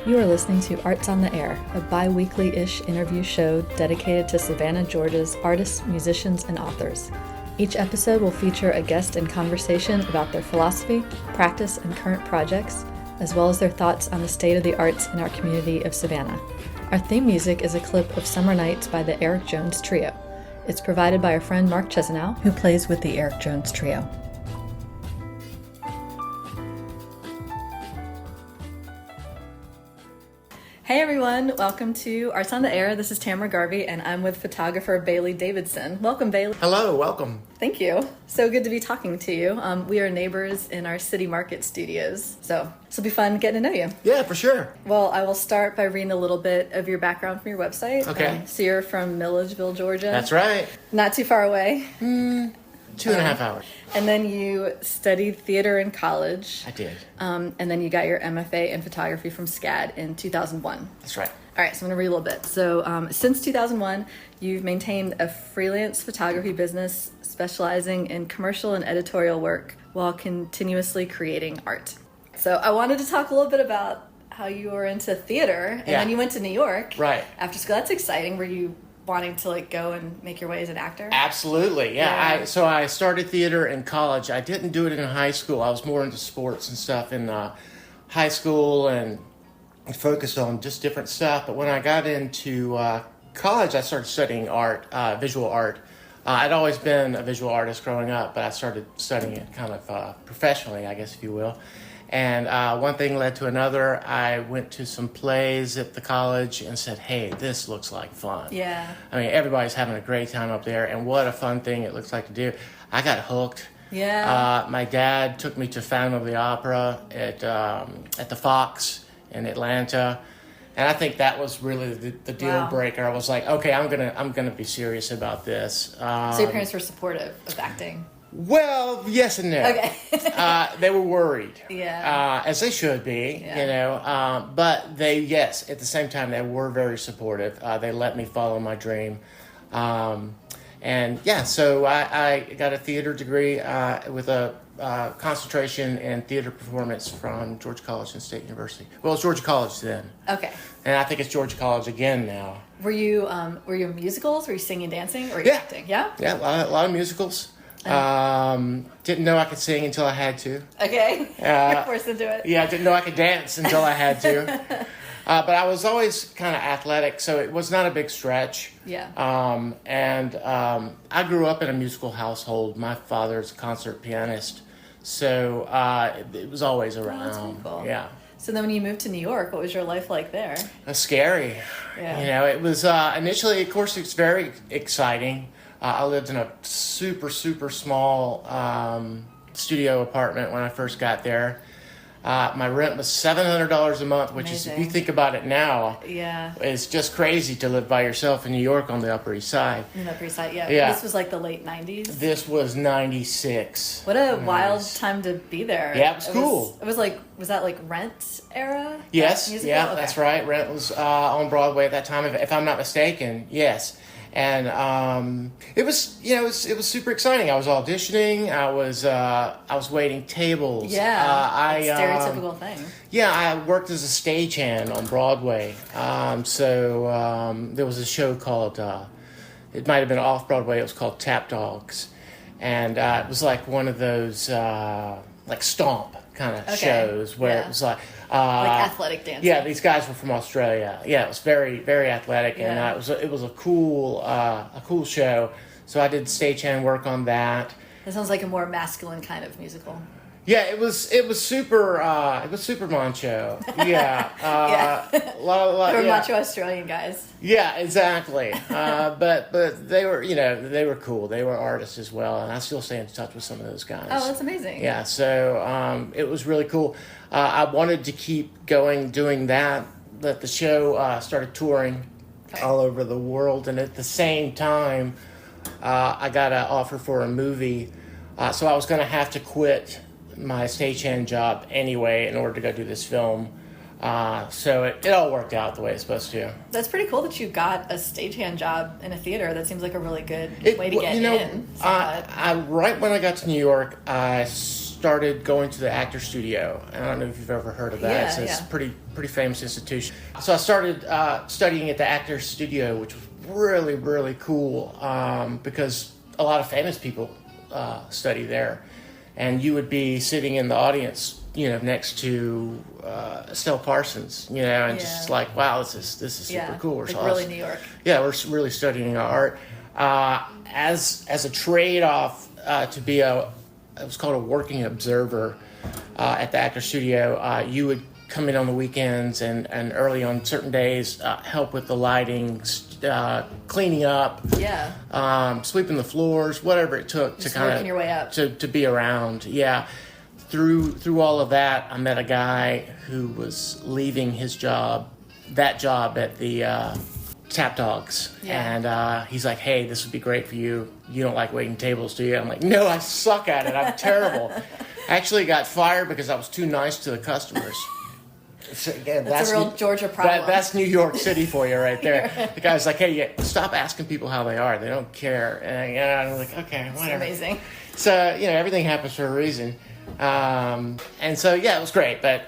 You are listening to Arts on the Air, a bi-weekly-ish interview show dedicated to Savannah, Georgia's artists, musicians, and authors. Each episode will feature a guest in conversation about their philosophy, practice, and current projects, as well as their thoughts on the state of the arts in our community of Savannah. Our theme music is a clip of Summer Nights by the Eric Jones Trio. It's provided by our friend Mark Chesanow, who plays with the Eric Jones Trio. Hey everyone, welcome to Arts on the Air. This is Tamara Garvey, and I'm with photographer Bailey Davidson. Welcome, Bailey. Hello, welcome. Thank you. So good to be talking to you. We are neighbors in our City Market studios, so this will be fun getting to know you. Yeah, for sure. Well, I will start by reading a little bit of your background from your website. Okay. So you're from Milledgeville, Georgia. That's right. Not too far away. 2.5 hours. And then you studied theater in college. I did. And then you got your MFA in photography from SCAD in 2001. That's right. All right, so I'm going to read a little bit. So since 2001, you've maintained a freelance photography business specializing in commercial and editorial work while continuously creating art. So I wanted to talk a little bit about how you were into theater, and then you went to New York after school. That's exciting. Were you wanting to go and make your way as an actor? Absolutely, yeah. So I started theater in college. I didn't do it in high school. I was more into sports and stuff in high school and focused on just different stuff. But when I got into college, I started studying art, visual art. I'd always been a visual artist growing up, but I started studying it kind of professionally, I guess, if you will. And one thing led to another. I went to some plays at the college and said, hey, this looks like fun. Yeah. I mean, everybody's having a great time up there, and what a fun thing it looks like to do. I got hooked. Yeah. My dad took me to Phantom of the Opera at the Fox in Atlanta, and I think that was really the deal breaker. I was like, okay, I'm gonna be serious about this. So your parents were supportive of acting? Well, yes and no. Okay. They were worried. Yeah. As they should be, you know. But they, yes, at the same time, they were very supportive. They let me follow my dream. And yeah, so I got a theater degree with a concentration in theater performance from Georgia College and State University. Well, it was Georgia College then. Okay. And I think it's Georgia College again now. Were you musicals? Were you singing, dancing, or were you acting? Yeah. Yeah, a lot of musicals. Didn't know I could sing until I had to. Okay. You're forced into it. Yeah, I didn't know I could dance until I had to. But I was always kind of athletic, so it was not a big stretch. Yeah. I grew up in a musical household. My father's a concert pianist, so it was always around. Oh, that's really cool. Yeah. So then when you moved to New York, what was your life like there? Scary. Yeah. You know, it was initially, of course, it's very exciting. I lived in a super, super small studio apartment when I first got there. My rent was $700 a month, which is, if you think about it now, it's just crazy to live by yourself in New York on the Upper East Side. On the Upper East Side, yeah. This was like the late 90s? This was 96. What a wild time to be there. Yeah, it was cool. Was that like Rent era? Yes, yeah, okay. That's right. Rent was on Broadway at that time, if I'm not mistaken, yes. And it was super exciting. I was auditioning. I was waiting tables. Yeah, stereotypical thing. Yeah, I worked as a stagehand on Broadway. So there was a show called, it might have been off Broadway. It was called Tap Dogs, and it was like one of those like Stomp kind of shows where it was like athletic dancing. Yeah, these guys were from Australia. Yeah, it was very, very athletic, and it was a cool show. So I did stagehand work on that. That sounds like a more masculine kind of musical. Yeah, it was super macho. Yeah, a lot. They were macho Australian guys. Yeah, exactly. But they were cool. They were artists as well, and I still stay in touch with some of those guys. Oh, that's amazing. Yeah, so it was really cool. I wanted to keep going doing that, but the show started touring all over the world, and at the same time, I got an offer for a movie, so I was going to have to quit my stagehand job anyway in order to go do this film. So it all worked out the way it's supposed to. That's pretty cool that you got a stagehand job in a theater. That seems like a really good way to get in. Right when I got to New York, I started going to the actor studio. I don't know if you've ever heard of that. It's a pretty famous institution. So I started studying at the actor studio, which was really, really cool because a lot of famous people study there. And you would be sitting in the audience, next to Estelle Parsons, and just like, wow, this is super cool. Like really New York. Yeah, we're really studying art. As a trade-off to be it was called a working observer at the actor studio. You would come in on the weekends and early on certain days help with the lighting, cleaning up, sweeping the floors, whatever it took just to kind of working your way up to be around. Yeah, through all of that, I met a guy who was leaving that job at the Tap Dogs, and he's like, "Hey, this would be great for you. You don't like waiting tables, do you?" I'm like, "No, I suck at it. I'm terrible." I actually got fired because I was too nice to the customers. So, again, that's a real Georgia problem. That's New York City for you right there. The guy's like, "Hey, stop asking people how they are. They don't care." And I'm like, "Okay, whatever." It's amazing. So everything happens for a reason, and so it was great. But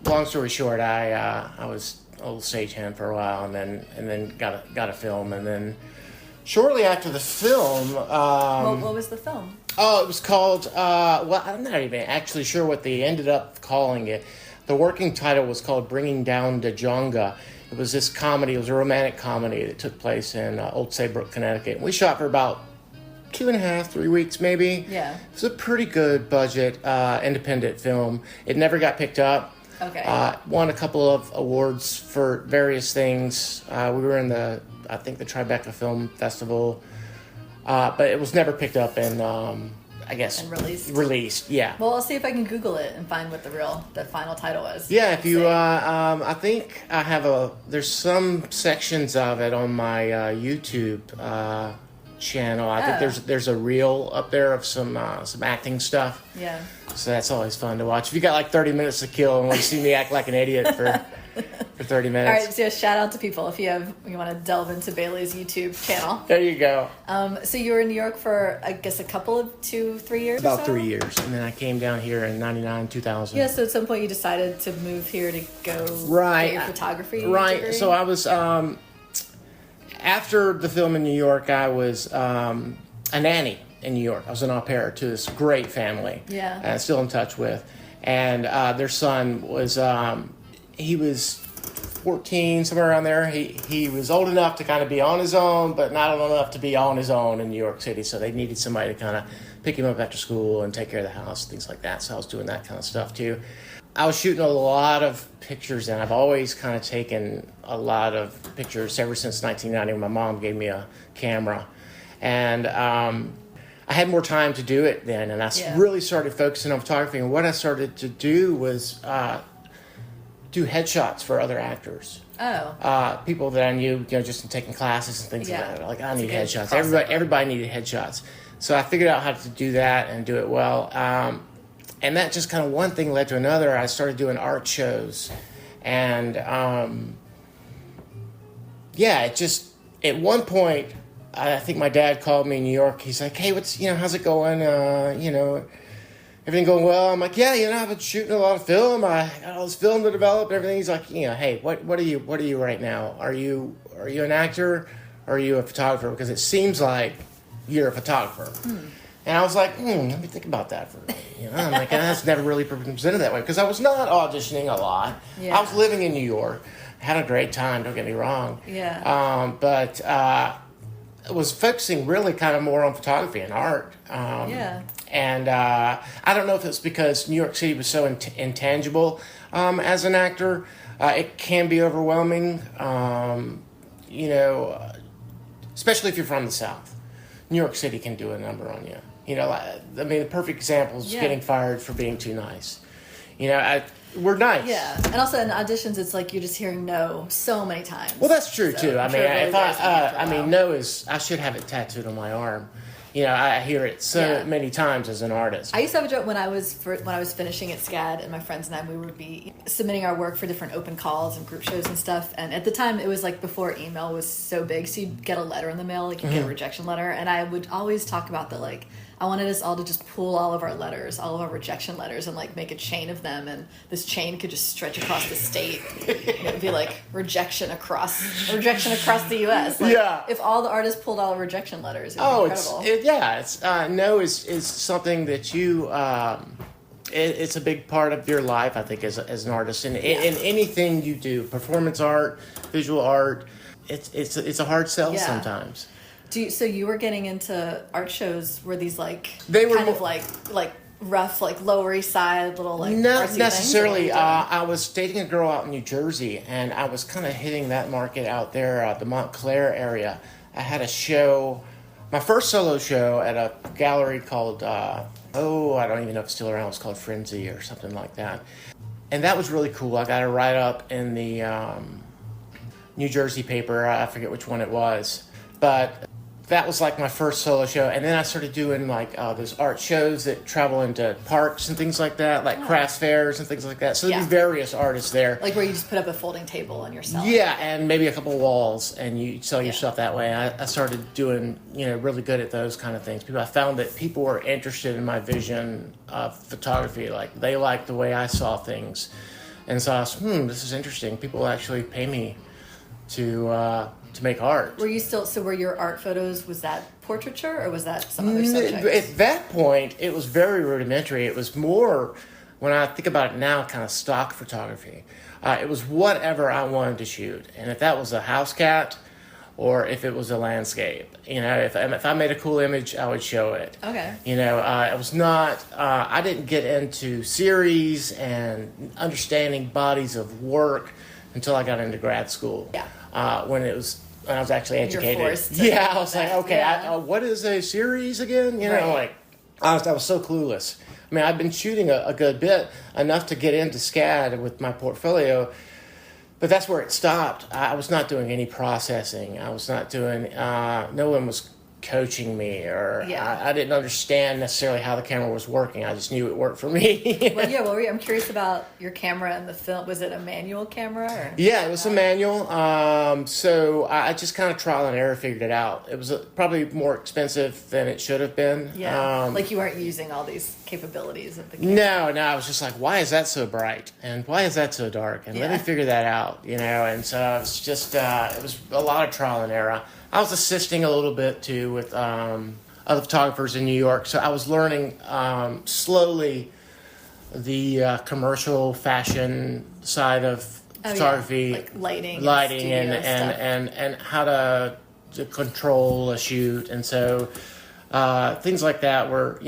long story short, I was a little stagehand for a while, and then got a film, and then shortly after the film, what was the film? Oh, it was called. I'm not even actually sure what they ended up calling it. The working title was called "Bringing Down Django." It was this comedy. It was a romantic comedy that took place in Old Saybrook, Connecticut. And we shot for about 2.5, 3 weeks, maybe. Yeah. It was a pretty good budget, independent film. It never got picked up. Okay. Won a couple of awards for various things. We were in the Tribeca Film Festival, but it was never picked up and and released. Released, yeah. Well, I'll see if I can Google it and find what the final title was. Yeah, if you, I think I have there's some sections of it on my YouTube channel. I think there's a reel up there of some acting stuff. Yeah. So that's always fun to watch. If you got like 30 minutes to kill and want to see me act like an idiot for 30 minutes. All right, so shout out to people if you want to delve into Bailey's YouTube channel. There you go. So you were in New York for, I guess, a couple of 2-3 years About or so? 3 years. And then I came down here in 99, 2000. Yeah, so at some point you decided to move here to go get your photography Right. degree? So I was, after the film in New York, I was a nanny in New York. I was an au pair to this great family. Yeah. I'm still in touch with. And their son was, he was 14, somewhere around there. He was old enough to kind of be on his own, but not old enough to be on his own in New York City. So they needed somebody to kind of pick him up after school and take care of the house, things like that. So I was doing that kind of stuff too. I was shooting a lot of pictures, and I've always kind of taken a lot of pictures ever since 1990 when my mom gave me a camera. And I had more time to do it then, and I really started focusing on photography. And what I started to do was do headshots for other actors. Oh. People that I knew, just in taking classes and things like that. Like, I need headshots. Crossover. Everybody needed headshots. So I figured out how to do that and do it well. And that just kind of one thing led to another. I started doing art shows. And it just, at one point, I think my dad called me in New York. He's like, "Hey, how's it going? Everything going well?" I'm like, "Yeah, I've been shooting a lot of film. I got all this film to develop and everything." He's like, "Hey, what are you right now? Are you an actor or are you a photographer? Because it seems like you're a photographer." And I was like, let me think about that for a minute. I'm like, that's never really presented that way because I was not auditioning a lot. Yeah. I was living in New York, had a great time. Don't get me wrong. Yeah. But was focusing really kind of more on photography and art. And I don't know if it's because New York City was so intangible as an actor. It can be overwhelming, especially if you're from the South. New York City can do a number on you. The perfect example is getting fired for being too nice. We're nice. Yeah, and also in auditions, it's like you're just hearing no so many times. Well, that's true too. I'm sure it really no is. I should have it tattooed on my arm. I hear it so many times as an artist. I used to have a joke when I was finishing at SCAD, and my friends and I, we would be submitting our work for different open calls and group shows and stuff. And at the time, it was like before email was so big, so you'd get a letter in the mail, like you get a rejection letter. And I would always talk about that, like, I wanted us all to just pool all of our letters, all of our rejection letters, and like make a chain of them, and this chain could just stretch across the state. It would be like rejection across the U.S. Like, yeah. If all the artists pulled all the rejection letters, it would be incredible. It's something that you. It's a big part of your life, I think, as an artist, and in anything you do, performance art, visual art, it's a hard sell sometimes. So you were getting into art shows? Were these like they were kind of like rough, like Lower East Side, little like not artsy necessarily. things, I was dating a girl out in New Jersey, and I was kind of hitting that market out there, the Montclair area. I had a show, my first solo show at a gallery called. I don't even know if it's still around. It's called Frenzy or something like that. And that was really cool. I got a write-up in the New Jersey paper. I forget which one it was. But that was like my first solo show. And then I started doing like those art shows that travel into parks and things like that, like crafts fairs and things like that. So there'd be various artists there. Like where you just put up a folding table on yourself. Yeah, and maybe a couple of walls, and you sell your stuff that way. I started doing, really good at those kind of things. I found that people were interested in my vision of photography. Like they liked the way I saw things. And so I was, this is interesting. People actually pay me to make art. Were your art photos, was that portraiture or was that some other subject? At that point, it was very rudimentary. It was more, when I think about it now, kind of stock photography. It was whatever I wanted to shoot. And if that was a house cat or if it was a landscape, if I made a cool image, I would show it. Okay. It was not, I didn't get into series and understanding bodies of work until I got into grad school. Yeah. When I was actually educated. You're forced to I was like, okay, what is a series again? I was so clueless. I mean, I've been shooting a good bit, enough to get into SCAD with my portfolio, but that's where it stopped. I was not doing any processing. I was not doing, no one was coaching me, or I didn't understand necessarily how the camera was working. I just knew it worked for me. I'm curious about your camera and the film. Was it a manual camera? Or? Yeah, it was a manual. So I just kind of trial and error figured it out. It was probably more expensive than it should have been. Yeah, like you weren't using all these capabilities of the camera. No, I was just like, why is that so bright? And why is that so dark? And let me figure that out, And so it was just, it was a lot of trial and error. I was assisting a little bit too with other photographers in New York, so I was learning slowly the commercial fashion side of photography, like lighting and how to control a shoot, and so things like that. Were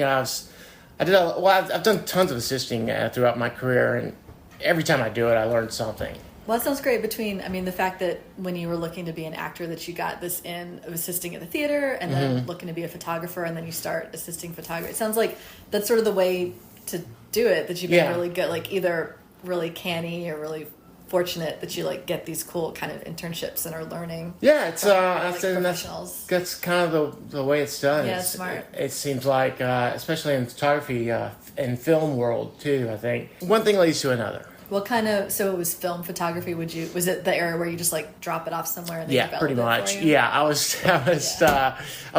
I've done tons of assisting throughout my career, and every time I do it, I learn something. Well, that sounds great. The fact that when you were looking to be an actor, that you got this in of assisting at the theater and then looking to be a photographer, and then you start assisting photography. It sounds like that's sort of the way to do it, that you've been really good, like either really canny or really fortunate that you like get these cool kind of internships and are learning. Yeah, it's professionals. That's kind of the way it's done. Yeah, it's smart. It seems like, especially in photography and film world too, I think. One thing leads to another. So it was film photography, was it the era where you just like drop it off somewhere and they develop pretty much. It for you? Yeah, I was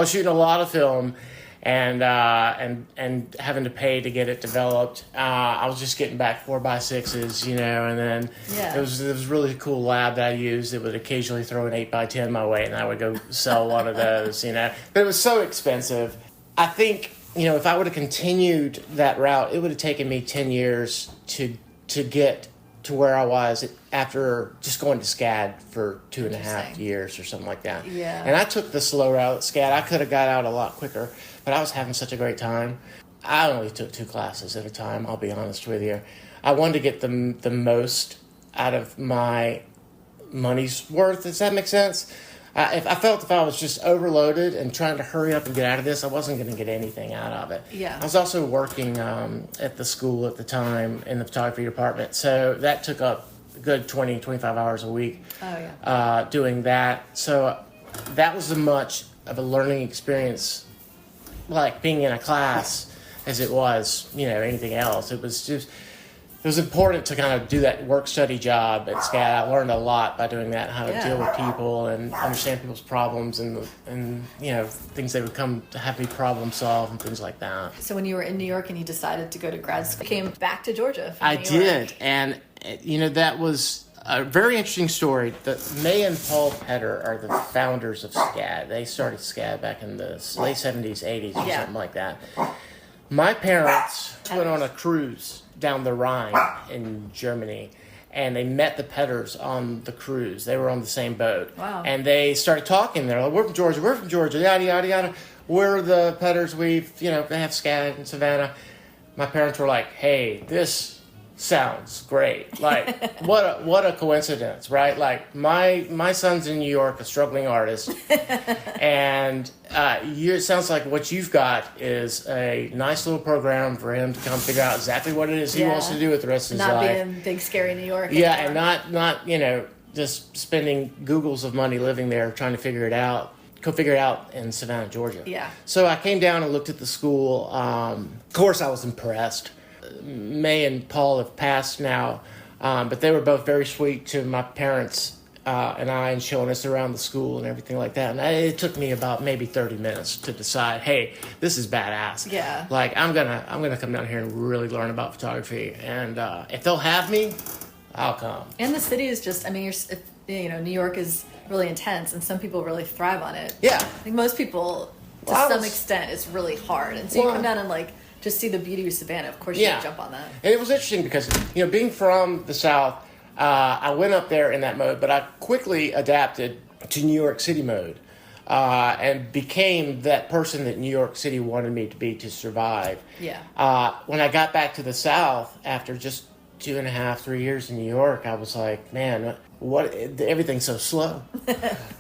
shooting a lot of film and having to pay to get it developed. I was just getting back 4x6s, and then it was a really cool lab that I used. It would occasionally throw an 8x10 my way, and I would go sell one of those, But it was so expensive. I think, if I would have continued that route, it would have taken me 10 years to get to where I was after just going to SCAD for 2.5 years or something like that. Yeah. And I took the slow route at SCAD. I could have got out a lot quicker, but I was having such a great time. I only took 2 classes at a time, I'll be honest with you. I wanted to get the most out of my money's worth. Does that make sense? I felt if I was just overloaded and trying to hurry up and get out of this, I wasn't going to get anything out of it. Yeah. I was also working at the school at the time in the photography department, so that took up a good 20, 25 hours a week doing that. So that was as much of a learning experience, like being in a class, as it was, anything else. It was just it was important to kind of do that work-study job at SCAD. I learned a lot by doing that, how to deal with people and understand people's problems and things they would come to have me problem solve and things like that. So when you were in New York and you decided to go to grad school, you came back to Georgia from I New York. did, and that was a very interesting story. May and Paul Petter are the founders of SCAD. They started SCAD back in the late 70s, 80s, or something like that. My parents went on a cruise down the Rhine in Germany, and they met the Petters on the cruise. They were on the same boat. Wow. And they started talking. They're like, we're from Georgia, yada, yada, yada. We're the Petters. They have SCAD in Savannah. My parents were like, hey, this sounds great. Like, what a coincidence, right? Like, my son's in New York, a struggling artist, and it sounds like what you've got is a nice little program for him to come figure out exactly what it is he wants to do with the rest of his life. Not being big, scary New York. Yeah, anymore. And not just spending googles of money living there trying to figure it out in Savannah, Georgia. Yeah. So I came down and looked at the school. Of course, I was impressed. May and Paul have passed now, but they were both very sweet to my parents and I, and showing us around the school and everything like that. And it took me about maybe 30 minutes to decide, hey, this is badass. Yeah. Like, I'm gonna come down here and really learn about photography. And if they'll have me, I'll come. And the city is just, New York is really intense, and some people really thrive on it. Yeah. I think most people, to some extent, it's really hard. And so you come down and just see the beauty of Savannah. Of course, you jump on that. And it was interesting because, being from the South, I went up there in that mode, but I quickly adapted to New York City mode and became that person that New York City wanted me to be to survive. Yeah. When I got back to the South after just 2.5, 3 years in New York, I was like, man, everything's so slow.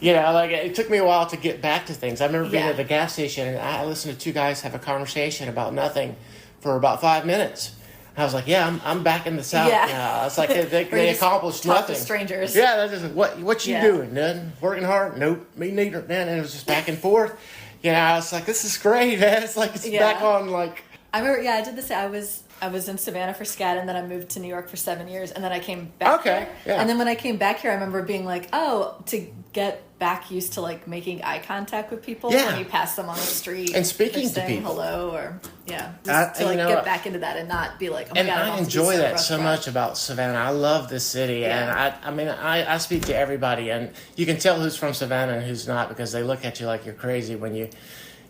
It took me a while to get back to things. I remember being at the gas station and I listened to two guys have a conversation about nothing for about 5 minutes. I was like, I'm back in the South now. It's like they accomplished nothing. To strangers. Yeah, that's just what you doing? Nothing. Working hard? Nope. Me neither. And it was just back and forth. I was like, this is great, man. It's like it's back on like. I remember. Yeah, I did this. I was in Savannah for SCAD, and then I moved to New York for 7 years, and then I came back here. Yeah. And then when I came back here, I remember being like, to get back used to making eye contact with people when you pass them on the street and speaking to saying people. Hello or get back into that and not be like, oh my God, I enjoy that so much about Savannah. I love this city, and I speak to everybody, and you can tell who's from Savannah and who's not because they look at you like you're crazy when you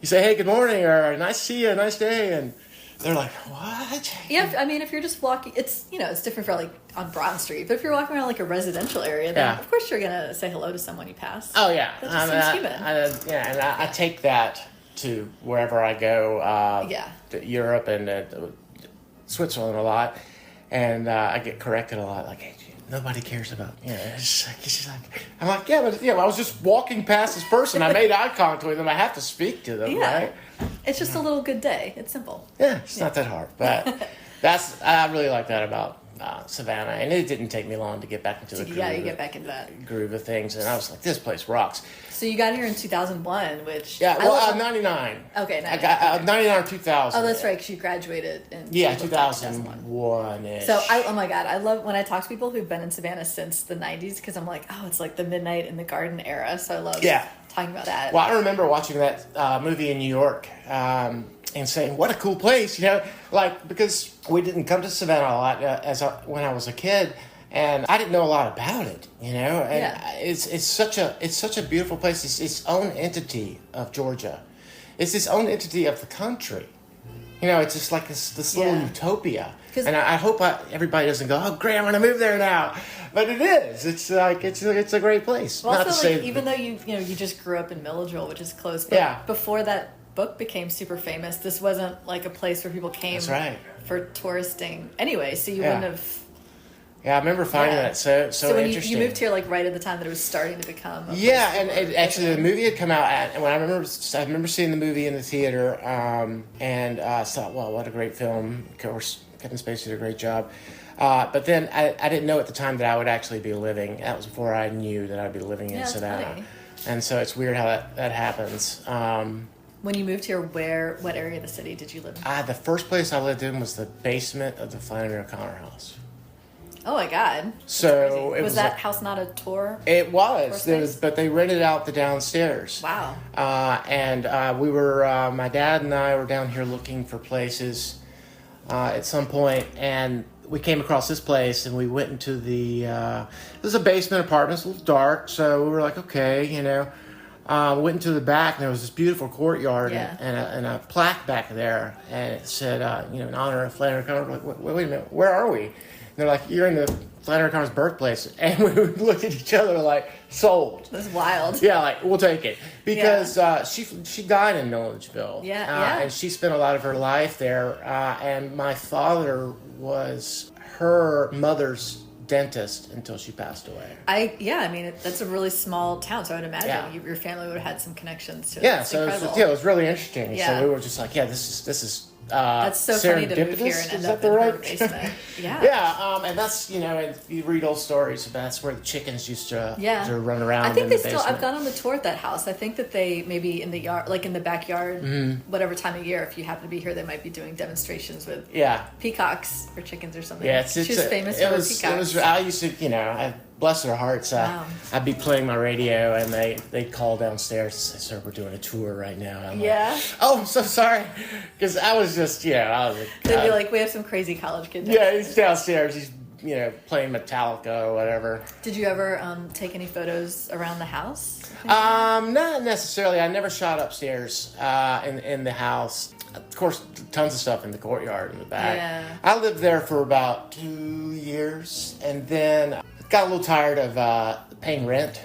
say, hey, good morning, or nice to see you, nice day, and they're like, what? Yeah, if you're just walking, it's different for on Broad Street, but if you're walking around a residential area, then of course you're gonna say hello to someone you pass. Oh yeah, that just seems human. And I take that to wherever I go. To Europe and Switzerland a lot, and I get corrected a lot. Like, hey, nobody cares about. She's like, I'm like, but I was just walking past this person. I made eye contact with them. I have to speak to them, right? It's just a little good day. It's simple. Yeah, it's not that hard. But I really like that about Savannah. And it didn't take me long to get back into the groove. Yeah, you get back into that groove of things. And I was like, this place rocks. So you got here in 2001, which... Yeah, 99. Okay, 99. I got 99 or 2000. Oh, that's right, because you graduated in... 2001-ish. So, oh my God, I love when I talk to people who've been in Savannah since the 90s, because I'm like, it's like the Midnight in the Garden era, so I love talking about that. Well, I remember watching that movie in New York and saying, what a cool place, because we didn't come to Savannah a lot when I was a kid. And I didn't know a lot about it, and it's such a beautiful place. It's its own entity of Georgia. It's its own entity of the country. It's just like this little utopia. And I hope everybody doesn't go, oh great, I'm going to move there now. But it is. It's like it's a great place. Well, also, even though you just grew up in Milledgeville, which is close, but before that book became super famous, this wasn't like a place where people came for touristing anyway. So you wouldn't have. Yeah, I remember finding that so when interesting. You moved here right at the time that it was starting to become. Actually the movie had come out, and when I remember seeing the movie in the theater, and I thought, wow, what a great film! Of course, Kevin Spacey did a great job. But then I didn't know at the time that I would actually be living. That was before I knew that I'd be living in Savannah, funny. And so it's weird how that happens. When you moved here, what area of the city did you live in? The first place I lived in was the basement of the Flannery O'Connor house. Oh my God. So was that house not a tour? It was, but they rented out the downstairs. Wow. And we were, my dad and I were down here looking for places at some point, and we came across this place, and we went into the, it was a basement apartment, it's a little dark, so we were like, okay, you know. Went into the back, and there was this beautiful courtyard and a plaque back there, and it said, you know, in honor of Flannery O'Connor. We're like, wait a minute, where are we? And they're like, you're in the Flannery O'Connor's birthplace. And we looked at each other like, sold. That's wild. Yeah, like, we'll take it. Because she died in Milledgeville. And she spent a lot of her life there. And my father was her mother's dentist until she passed away. I mean, that's a really small town, so I would imagine your family would have had some connections to it. Yeah, so it was really interesting. Yeah. So we were just like, this is that's so funny to move here and end up in her basement. And that's, you know, and you read old stories, but that's where the chickens used to run around. I think in they the still. basement. I've gone on the tour at that house. I think that they maybe in the yard, like in the backyard, whatever time of year. If you happen to be here, they might be doing demonstrations with peacocks or chickens or something. Yeah, she was famous for her peacocks. I used to, you know, bless their hearts. I'd be playing my radio, and they'd call downstairs and say, "Sir, we're doing a tour right now." I'm like, oh, I'm so sorry, because I was just, they'd be like, "We have some crazy college kid." Yeah, he's downstairs. He's, you know, playing Metallica or whatever. Did you ever take any photos around the house? Not necessarily. I never shot upstairs in the house. Of course, tons of stuff in the courtyard in the back. Yeah. I lived there for about 2 years, and then got a little tired of paying rent,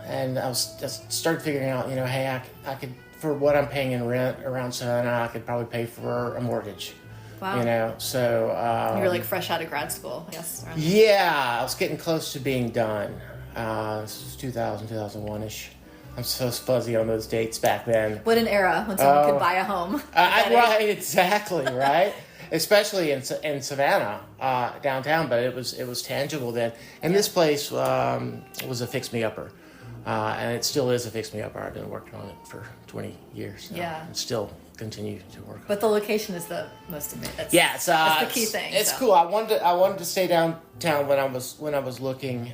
and I was just started figuring out, you know, hey, I could, for what I'm paying in rent around Savannah, I could probably pay for a mortgage. Wow. You know, so you were like fresh out of grad school, yes? Yeah, I was getting close to being done. This was 2001-ish. I'm so fuzzy on those dates back then. What an era when someone could buy a home. Right, exactly, right? Especially in Savannah, downtown, but it was tangible then. And this place was a fix-me-upper, and it still is a fix-me-upper. I've been working on it for 20 years now, and still continue to work on it. But the location is the most amazing. That's the key thing. It's cool. I wanted to stay downtown when I was looking,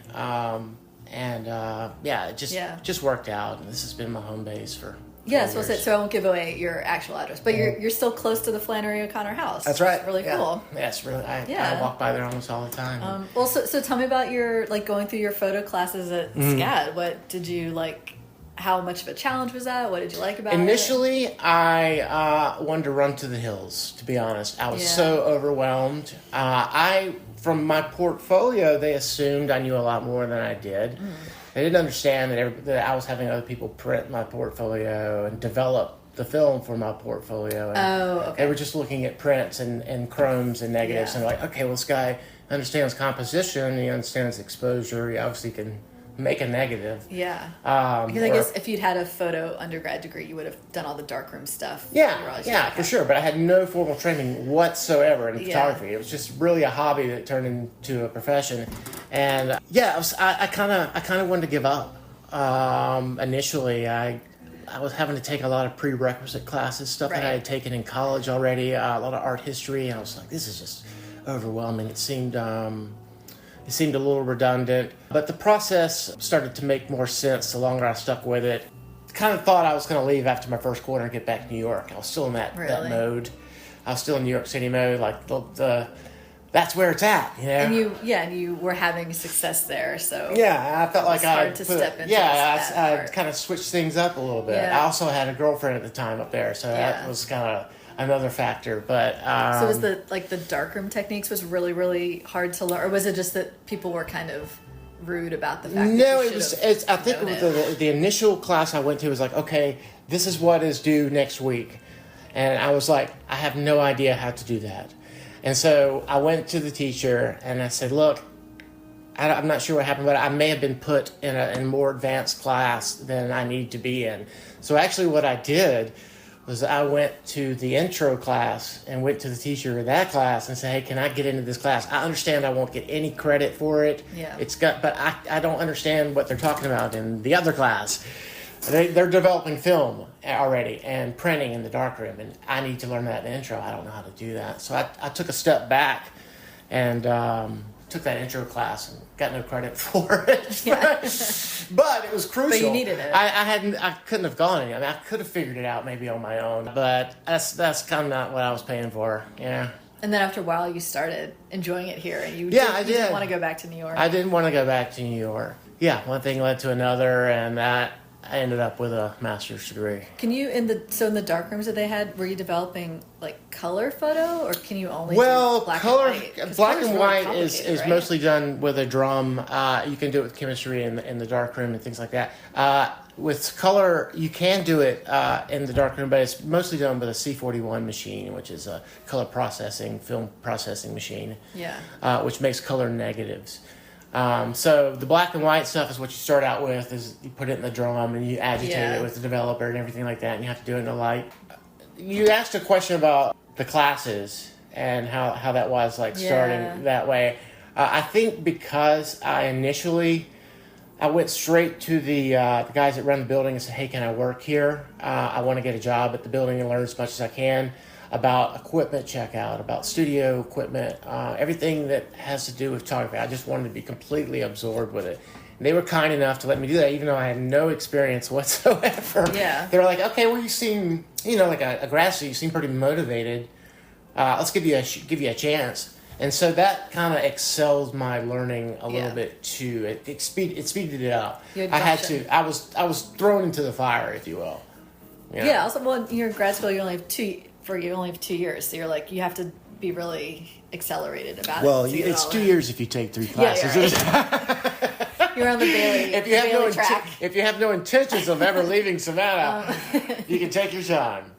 it just worked out. And this has been my home base for. Yes, so I won't give away your actual address, but you're still close to the Flannery O'Connor house. That's right. It's really cool. Yeah, it's really. I walk by there almost all the time. So tell me about your going through your photo classes at SCAD. What did you like? How much of a challenge was that? What did you like about it? Initially, I wanted to run to the hills. To be honest, I was so overwhelmed. From my portfolio, they assumed I knew a lot more than I did. They didn't understand that I was having other people print my portfolio and develop the film for my portfolio. And they were just looking at prints and chromes and negatives and like, okay, well, this guy understands composition, he understands exposure, he obviously can make a negative. Yeah. Because I guess if you'd had a photo undergrad degree, you would have done all the darkroom stuff. For sure. But I had no formal training whatsoever in photography. It was just really a hobby that turned into a profession. And I kind of wanted to give up. Initially, I was having to take a lot of prerequisite classes, stuff that I had taken in college already, a lot of art history, and I was like, this is just overwhelming. It seemed a little redundant, but the process started to make more sense the longer I stuck with it. Kind of thought I was going to leave after my first quarter and get back to New York. I was still in that mode. I was still in New York City mode, like that's where it's at, you know. And you were having success there, so I felt like I kind of switched things up a little bit. I also had a girlfriend at the time up there, so that was kind of another factor. But so was the darkroom techniques was really, really hard to learn, or was it just that people were kind of rude about the fact? No, it was. I think the initial class I went to was like, okay, this is what is due next week, and I was like, I have no idea how to do that, and so I went to the teacher and I said, look, I'm not sure what happened, but I may have been put in a more advanced class than I need to be in. So actually, what I did was I went to the intro class and went to the teacher of that class and said, hey, can I get into this class? I understand I won't get any credit for it. Yeah. But I don't understand what they're talking about in the other class. They're developing film already and printing in the darkroom, and I need to learn that in the intro. I don't know how to do that. So I took a step back and took that intro class and got no credit for it. Yeah. But it was crucial. But you needed it. I couldn't have gone any. I mean, I could have figured it out maybe on my own, but that's kind of not what I was paying for. Yeah. And then after a while, you started enjoying it here, and you didn't want to go back to New York. I didn't want to go back to New York. Yeah, one thing led to another, and I ended up with a master's degree. Can you in the dark rooms that they had, were you developing like color photo, or can you only do black color, and white? Black and white is right? mostly done with a drum. You can do it with chemistry in the dark room and things like that. With color, you can do it in the dark room, but it's mostly done with a C41 machine, which is a color processing, film processing machine. Yeah. Which makes color negatives. So the black and white stuff is what you start out with. Is you put it in the drum and you agitate it with the developer and everything like that, and you have to do it in the light. You asked a question about the classes and how that was like starting that way. I think because I went straight to the guys that run the building and said, "Hey, can I work here? I want to get a job at the building and learn as much as I can about equipment checkout, about studio equipment, everything that has to do with photography." I just wanted to be completely absorbed with it. And they were kind enough to let me do that, even though I had no experience whatsoever. Yeah. They were like, "Okay, well, you seem, like a grad student, you seem pretty motivated. Let's give you a chance." And so that kind of excelled my learning a little bit too. It speeded it up. I was thrown into the fire, if you will. Yeah. Also, well, you're in grad school. You only have 2 years, so you're like you have to be really accelerated about it. Well, it's 2 years if you take 3 classes. Yeah, you're on the Bailey. Track. If you have no intentions of ever leaving Savannah, you can take your time.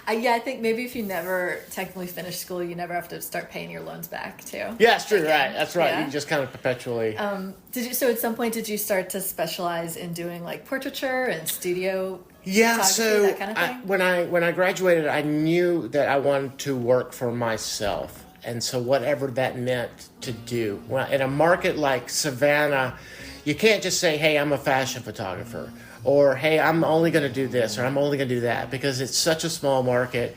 I think maybe if you never technically finish school, you never have to start paying your loans back too. Yeah, that's true. Right, that's right. Yeah. You can just kind of perpetually. So at some point, did you start to specialize in doing like portraiture and studio? Yeah, so that kind of thing? when I graduated, I knew that I wanted to work for myself, and so whatever that meant to do. Well, in a market like Savannah, you can't just say, "Hey, I'm a fashion photographer," or "Hey, I'm only going to do this," or "I'm only going to do that," because it's such a small market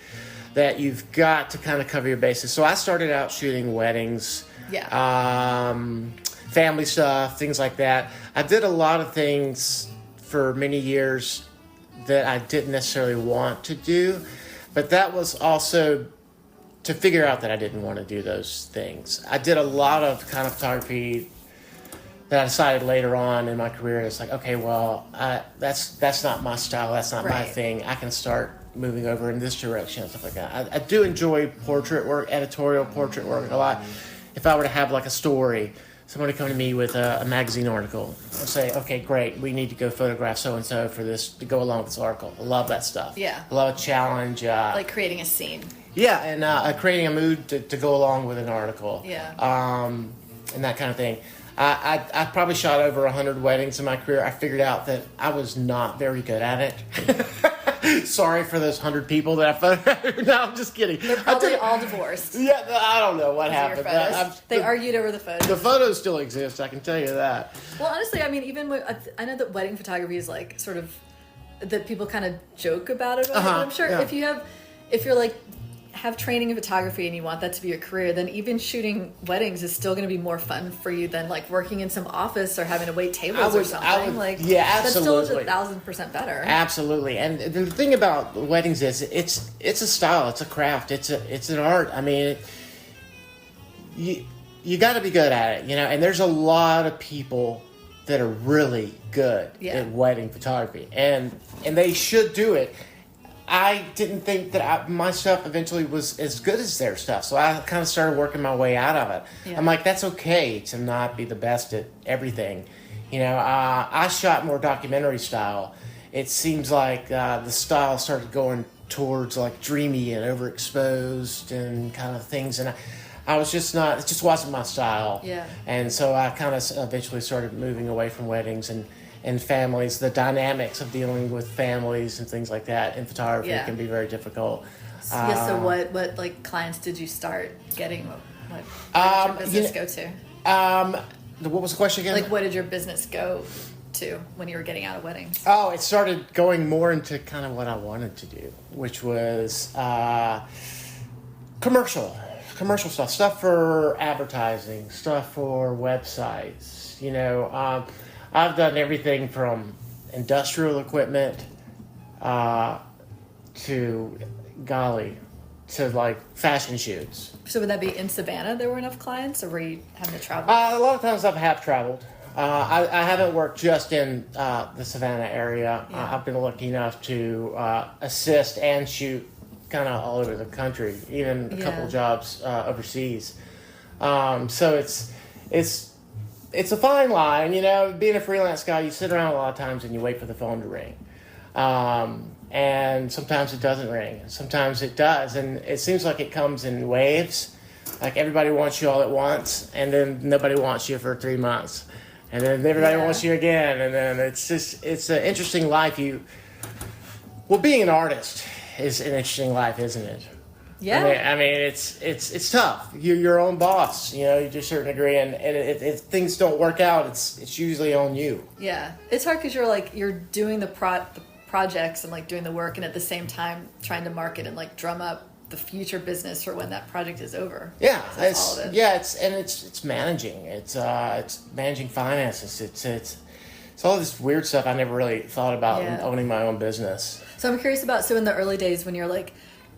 that you've got to kind of cover your bases. So I started out shooting weddings, family stuff, things like that. I did a lot of things for many years that I didn't necessarily want to do, but that was also to figure out that I didn't want to do those things. I did a lot of kind of photography that I decided later on in my career, it's like, okay, well, that's not my style, that's not my thing. I can start moving over in this direction and stuff like that. I do enjoy portrait work, editorial portrait work a lot. If I were to have like a story, somebody come to me with a magazine article, I'll say, okay, great, we need to go photograph so-and-so for this, to go along with this article. I love that stuff. Yeah. I love a challenge. Like creating a scene. Yeah, and creating a mood to go along with an article. Yeah. And that kind of thing. I probably shot over 100 weddings in my career. I figured out that I was not very good at it. Sorry for those 100 people that I photographed. No, I'm just kidding. They're probably all divorced. Yeah, I don't know what happened. They argued over the photos. The photos still exist, I can tell you that. Well, honestly, I mean, even I know that wedding photography is like sort of that people kind of joke about it. But I'm sure if you're like have training in photography and you want that to be your career, then even shooting weddings is still going to be more fun for you than like working in some office or having to wait tables or something. Yeah, absolutely. That's still 1,000% better. Absolutely. And the thing about weddings is it's a style, it's a craft, it's an art. I mean, you got to be good at it, and there's a lot of people that are really good at wedding photography, and they should do it. I didn't think that my stuff eventually was as good as their stuff, so I kind of started working my way out of it. Yeah. I'm like, that's okay to not be the best at everything. I shot more documentary style. It seems like the style started going towards like dreamy and overexposed and kind of things, and I was just not. It just wasn't my style. Yeah. And so I kind of eventually started moving away from weddings and families. The dynamics of dealing with families and things like that in photography can be very difficult. So what like clients did you start getting? What did your business go to? What was the question again? Like, what did your business go to when you were getting out of weddings? Oh, it started going more into kind of what I wanted to do, which was commercial commercial stuff for advertising, stuff for websites. I've done everything from industrial equipment to like fashion shoots. So would that be in Savannah there were enough clients, or were you having to travel? A lot of times I have traveled. I haven't worked just in the Savannah area. Yeah. I've been lucky enough to assist and shoot kind of all over the country, even a couple jobs overseas. So it's a fine line, being a freelance guy, you sit around a lot of times and you wait for the phone to ring. And sometimes it doesn't ring. Sometimes it does. And it seems like it comes in waves. Like everybody wants you all at once, and then nobody wants you for 3 months. And then everybody wants you again. And then it's an interesting life. Being an artist is an interesting life, isn't it? Yeah. I mean, it's tough. You're your own boss, to a certain degree, and if things don't work out, it's usually on you. Yeah, it's hard because you're doing the projects and like doing the work, and at the same time trying to market and like drum up the future business for when that project is over. Yeah, so it's managing. It's managing finances. It's all this weird stuff I never really thought about in owning my own business. So I'm curious about, in the early days when you're like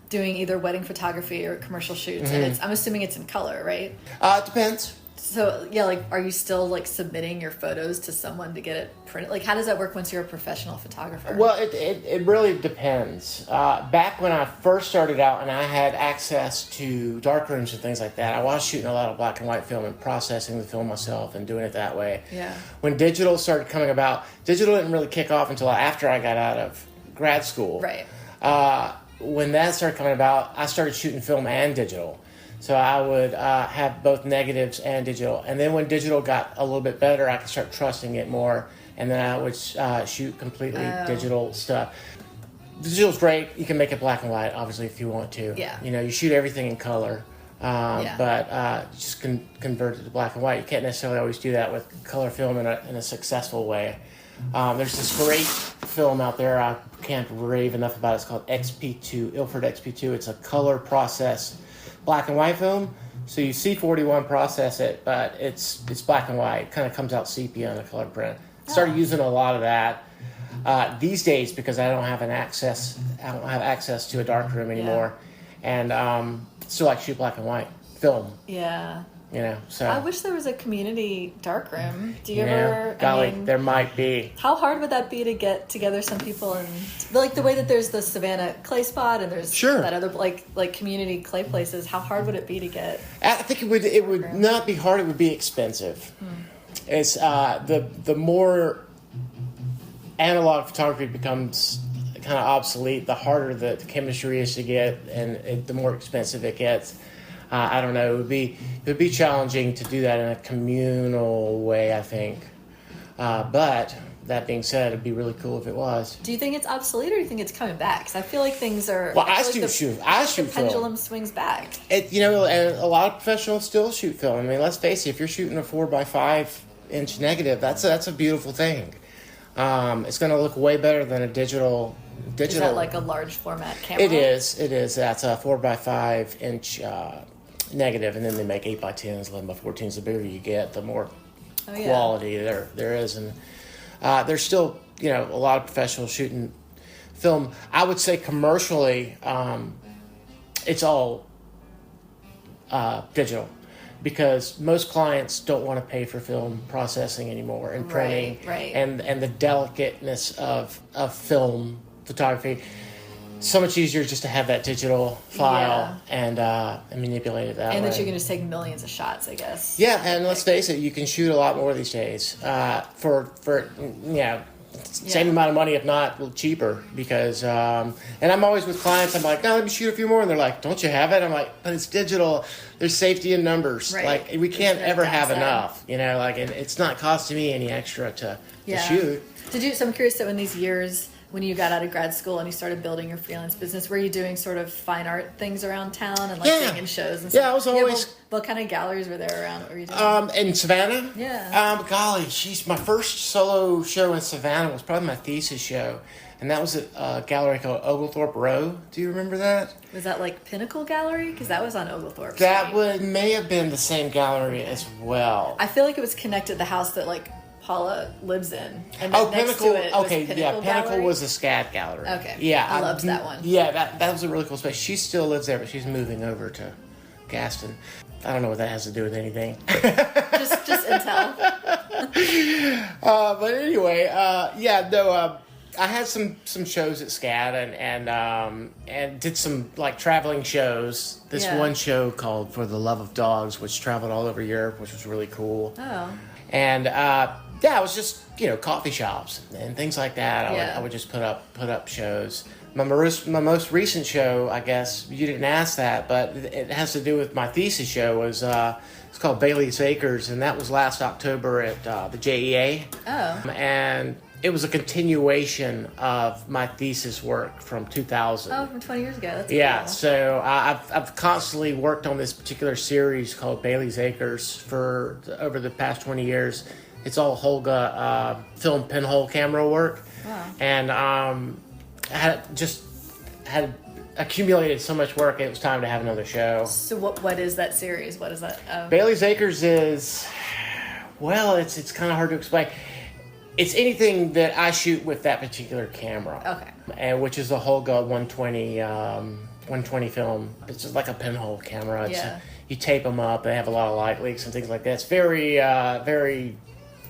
doing either wedding photography or commercial shoots, and I'm assuming it's in color, right? It depends. So like, are you still like submitting your photos to someone to get it printed? Like, how does that work once you're a professional photographer? Well, it really depends. Back when I first started out and I had access to darkrooms and things like that, I was shooting a lot of black and white film and processing the film myself and doing it that way. Yeah. When digital started coming about, digital didn't really kick off until after I got out of grad school. Right. When that started coming about, I started shooting film and digital. So I would have both negatives and digital. And then when digital got a little bit better, I could start trusting it more. And then I would shoot completely digital stuff. Digital's great. You can make it black and white, obviously, if you want to. Yeah. You shoot everything in color. But just convert it to black and white. You can't necessarily always do that with color film in a successful way. There's this great film out there. I can't rave enough about it. It's called XP2, Ilford XP2. It's a color process black and white film. So you C41 process it, but it's black and white. It kind of comes out sepia on a color print. Started using a lot of that these days because I don't have access to a dark room anymore, and still like shoot black and white film. Yeah. So I wish there was a community darkroom. Do you ever? Golly, there might be. How hard would that be to get together some people and like the way that there's the Savannah clay spot and there's that other like community clay places? How hard would it be to get? I think it would not be hard. It would be expensive. It's the more analog photography becomes kind of obsolete, the harder the chemistry is to get, and the more expensive it gets. I don't know. It would be challenging to do that in a communal way, I think. But that being said, it'd be really cool if it was. Do you think it's obsolete, or do you think it's coming back? Because I feel like things are. Well, I shoot film. The pendulum swings back. And a lot of professionals still shoot film. I mean, let's face it. If you're shooting a 4x5 inch negative, that's a beautiful thing. It's going to look way better than a digital. Is that like a large format camera? It is. That's a 4x5 inch negative, and then they make 8x10s, 11x14s. The bigger you get, the more quality there is, and there's still a lot of professionals shooting film. I would say commercially, it's all digital, because most clients don't want to pay for film processing anymore and printing, and the delicateness of film photography. So much easier just to have that digital file and manipulate it that way. And that you can just take millions of shots, I guess. Yeah, and let's face it, you can shoot a lot more these days for same amount of money, if not a little cheaper. Because and I'm always with clients, I'm like, no, let me shoot a few more, and they're like, don't you have it? I'm like, but it's digital. There's safety in numbers. Right. Like we can't ever have enough. And it's not costing me any extra to shoot. So I'm curious, that in these years, when you got out of grad school and you started building your freelance business, were you doing sort of fine art things around town and like being in shows and stuff? Yeah, I was always. What kind of galleries were there around? What were you doing? In Savannah? Yeah. Golly, my first solo show in Savannah was probably my thesis show. and that was at a gallery called Oglethorpe Row. Do you remember that? Was that like Pinnacle Gallery? Because that was on Oglethorpe That Street. may have been the same gallery as well. I feel like it was connected to the house that like Paula lives in. And Oh, then next Pinnacle. to it was Okay, Pinnacle Pinnacle Gallery. was a SCAD gallery. Okay. Yeah, I loved that one. Yeah, that was a really cool space. She still lives there, but she's moving over to Gaston. I don't know what that has to do with anything. just intel. But anyway, I had some shows at SCAD and did some like traveling shows. This one show called For the Love of Dogs, which traveled all over Europe, which was really cool. Oh. And it was just coffee shops and things like that. I would just put up shows. My most recent show, I guess you didn't ask that, but it has to do with my thesis show. Was it's called Bailey's Acres, and that was last October at the JEA. Oh. And it was a continuation of my thesis work from 2000. Oh, from 20 years ago. That's Yeah, cool. so I've constantly worked on this particular series called Bailey's Acres for over the past 20 years. It's all Holga film pinhole camera work. Wow. And I had accumulated so much work, it was time to have another show. So what is that series? What is that? Bailey's Acres is, well, it's kind of hard to explain. It's anything that I shoot with that particular camera. Okay. And which is a Holga 120 film. It's just like a pinhole camera. You tape them up. They have a lot of light leaks and things like that. It's very, very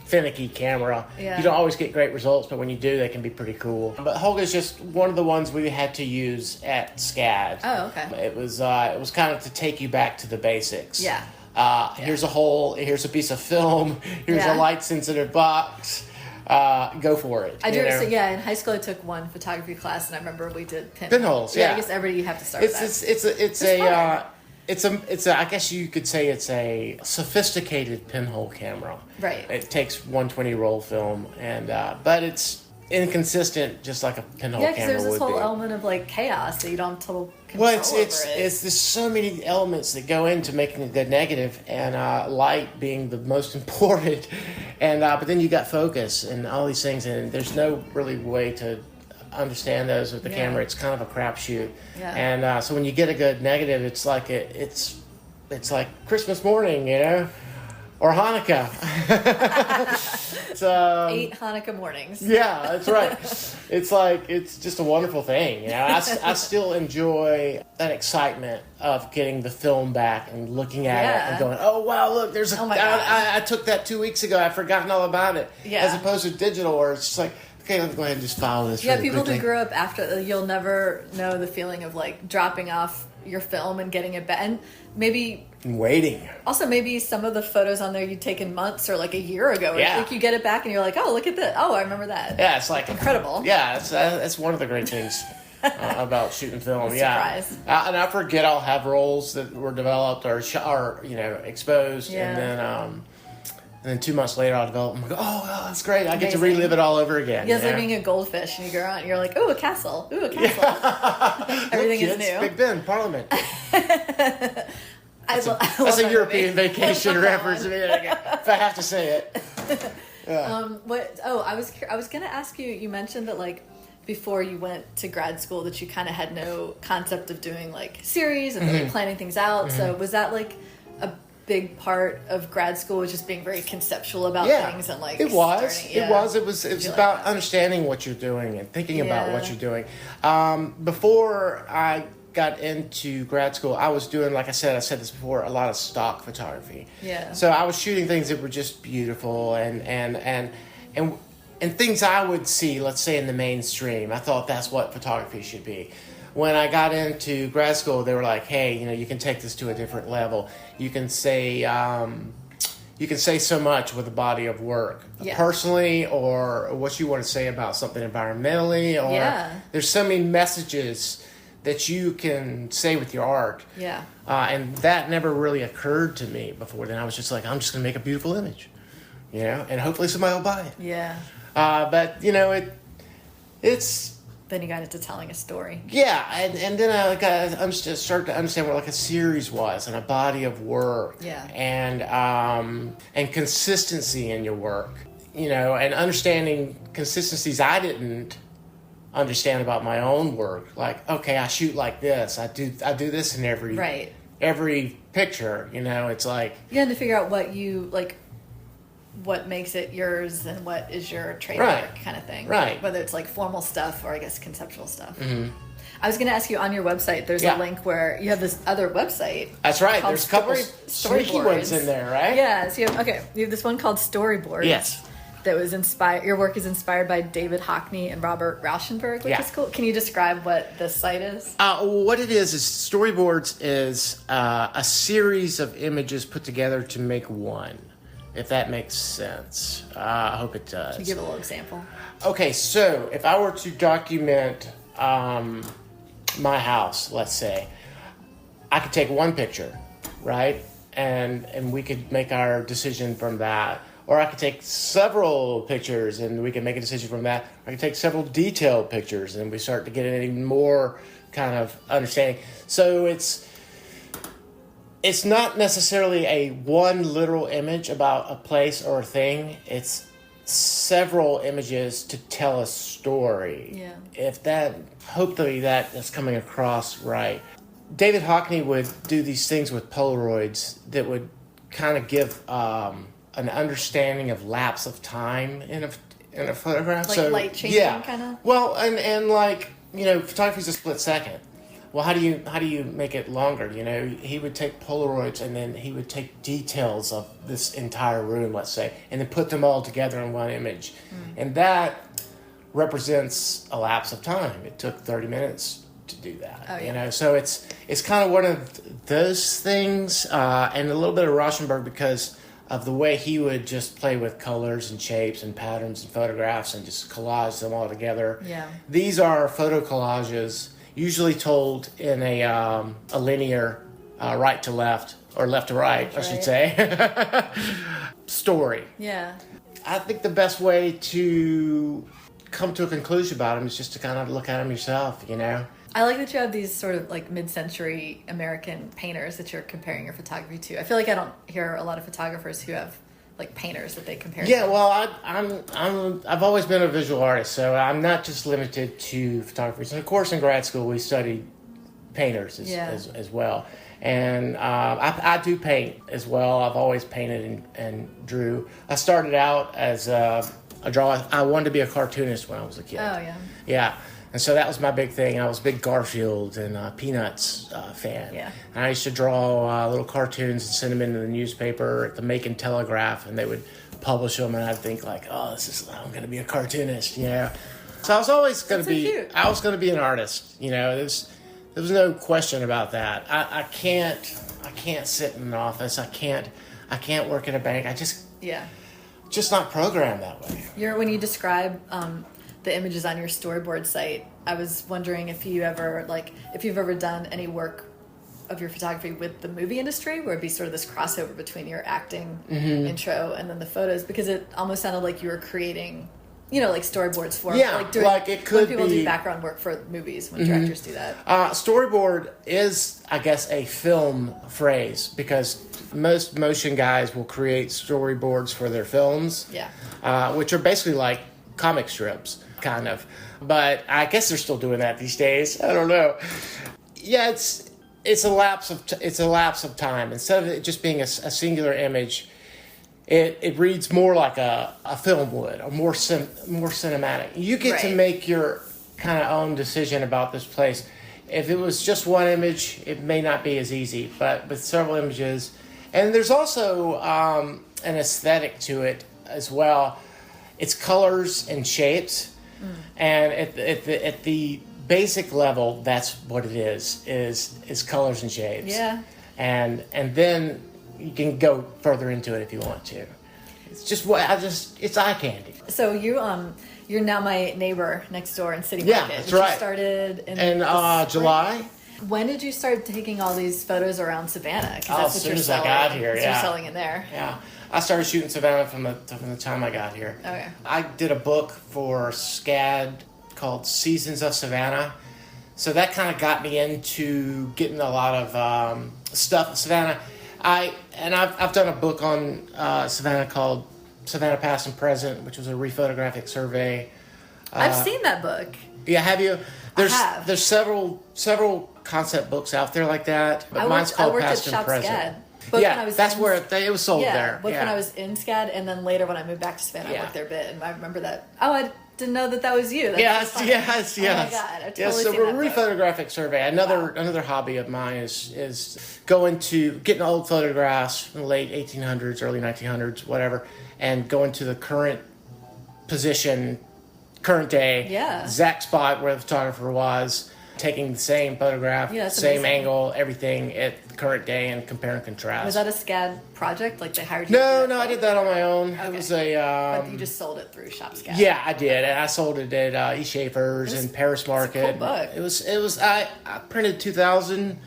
finicky camera. Yeah. You don't always get great results, but when you do, they can be pretty cool. But Holga is just one of the ones we had to use at SCAD. Oh, okay. It was kind of to take you back to the basics. Yeah. Here's a piece of film. Here's a light sensitive box. Go for it. I do. So in high school I took one photography class, and I remember we did pinholes. Yeah, I guess everybody you have to start with that. It's a I guess you could say it's a sophisticated pinhole camera. Right. It takes 120 roll film, and but it's inconsistent, just like a pinhole camera would be. Yeah, because there's this whole element of like chaos that you don't have total control Well, over it. there's so many elements that go into making a good negative, and light being the most important, and but then you got focus and all these things, and there's no really way to understand those with the camera. It's kind of a crapshoot. Yeah. And so when you get a good negative, it's like it's like Christmas morning, or Hanukkah. It's, 8 Hanukkah mornings. Yeah, that's right. It's just a wonderful thing. I still enjoy that excitement of getting the film back and looking at it and going, oh wow, look, there's I took that 2 weeks ago. I've forgotten all about it. Yeah. As opposed to digital, where it's just like, okay, let me go ahead and just follow this. Yeah, really people quickly. who grew up after, you'll never know the feeling of like dropping off your film and getting it back. And maybe waiting. Also, maybe some of the photos on there you'd taken months or like a year ago. Yeah. Like you get it back and you're like, oh, look at that. Oh, I remember that. Yeah, it's like incredible. Yeah, that's one of the great things about shooting film. Surprise. And I forget I'll have rolls that were developed or exposed, Yeah. and then 2 months later I'll develop them. Oh, that's great! I get to relive it all over again. Yeah, it's like being a goldfish, and you go around, and you're like, ooh, a castle. Ooh, a castle. Everything Look, is kids, new. Big Ben, Parliament. That's a European vacation reference. If I have to say it. Yeah. I was gonna ask you. You mentioned that like before you went to grad school that you kind of had no concept of doing like series and really planning things out. Mm-hmm. So was that like a big part of grad school, was just being very conceptual about things and like it was about understanding what you're doing and thinking about what you're doing. Before I got into grad school, I was doing, like I said this before, a lot of stock photography. Yeah. So I was shooting things that were just beautiful and things I would see, let's say, in the mainstream. I thought that's what photography should be. When I got into grad school, they were like, hey, you can take this to a different level. You can say so much with a body of work, personally, or what you want to say about something environmentally, or there's so many messages that you can say with your art. Yeah. And that never really occurred to me before then. I was just like, I'm just going to make a beautiful image, and hopefully somebody will buy it. Yeah. But, it's... Then you got into telling a story. Yeah, and then I started to understand what like a series was and a body of work. Yeah. And consistency in your work, and understanding consistencies I didn't understand about my own work. Like, okay, I shoot like this. I do this in every picture. It's like you had to figure out what you like, what makes it yours, and what is your trademark kind of thing. Right. Whether it's like formal stuff or I guess conceptual stuff. Mm-hmm. I was going to ask you, on your website, there's a link where you have this other website. That's right. There's a couple sneaky ones in there, right? Yeah. So you have this one called Storyboards. Yes. That was inspired. Your work is inspired by David Hockney and Robert Rauschenberg, which is cool. Can you describe what this site is? What it is Storyboards is a series of images put together to make one. If that makes sense. I hope it does. Can you give a little example? Okay, so if I were to document my house, let's say, I could take one picture, right? And we could make our decision from that. Or I could take several pictures and we can make a decision from that. I could take several detailed pictures and we start to get an even more kind of understanding. So it's not necessarily a one literal image about a place or a thing. It's several images to tell a story. Yeah. Hopefully that's coming across right. David Hockney would do these things with Polaroids that would kind of give an understanding of lapse of time in a photograph. Like light changing kind of? Well, and like, photography is a split second. Well, how do you make it longer? He would take Polaroids and then he would take details of this entire room, let's say, and then put them all together in one image. And that represents a lapse of time. It took 30 minutes to do that. Oh, yeah. So it's kind of one of those things, and a little bit of Rauschenberg because of the way he would just play with colors and shapes and patterns and photographs and just collage them all together. Yeah. These are photo collages, usually told in a linear right to left, or left to right, I should say, story. Yeah. I think the best way to come to a conclusion about them is just to kind of look at them yourself, I like that you have these sort of like mid-century American painters that you're comparing your photography to. I feel like I don't hear a lot of photographers who have like painters that they compare. Yeah, to. well, I've always been a visual artist, so I'm not just limited to photographers. And of course, in grad school, we studied painters as well. And I do paint as well. I've always painted and drew. I started out as a drawer. I wanted to be a cartoonist when I was a kid. Oh, yeah. Yeah. And so that was my big thing. I was a big Garfield and Peanuts fan. Yeah. And I used to draw little cartoons and send them into the newspaper at the Macon Telegraph, and they would publish them, and I'd think like, I'm going to be a cartoonist, So I was always going to be. Cute. I was going to be an artist, There was no question about that. I can't sit in an office. I can't work in a bank. Just not programmed that way. When you describe the images on your storyboard site, I was wondering if you've ever done any work of your photography with the movie industry, where it'd be sort of this crossover between your acting intro and then the photos, because it almost sounded like you were creating, like storyboards for like it could when people be do background work for movies, when directors do that. Storyboard is, I guess, a film phrase, because most motion guys will create storyboards for their films, which are basically like comic strips, kind of. But I guess they're still doing that these days. I don't know. Yeah, it's a lapse of time. Instead of it just being a singular image, it reads more like a film would, or more cinematic. You get to make your kind of own decision about this place. If it was just one image, it may not be as easy, but with several images. And there's also an aesthetic to it as well. It's colors and shapes. And at the basic level, that's what it is colors and shapes. Yeah. And then you can go further into it if you want to. It's just it's eye candy. So you're now my neighbor next door in City Yeah, Market. that's right. You started in July. When did you start taking all these photos around Savannah? Because as soon as I got here, You're selling in there. Yeah. I started shooting Savannah from the time I got here. Okay. I did a book for SCAD called Seasons of Savannah. So that kind of got me into getting a lot of stuff in Savannah. I've done a book on Savannah called Savannah Past and Present, which was a rephotographic survey I've seen that book. Yeah, have you? I have. There's several concept books out there like that, but mine's called Past and Present. Yeah, that's where it was sold there. Both when I was in SCAD, and then later when I moved back to Savannah, I worked there a bit, and I remember that. Oh, I didn't know that was you. Yes. Oh my God, I've totally seen that rephotographic survey. Another hobby of mine is getting old photographs from the late 1800s, early 1900s, whatever, and going to the current position, current day, exact spot where the photographer was, taking the same photograph, same amazing. Angle, everything at the current day, and compare and contrast. Was that a SCAD project? Like they hired you? No, I did that on my own. Okay. It was but you just sold it through Shop SCAD. Yeah, I did, and I sold it at E. Schaefer's and Paris Market. It's a cool book. It was. I printed 2,000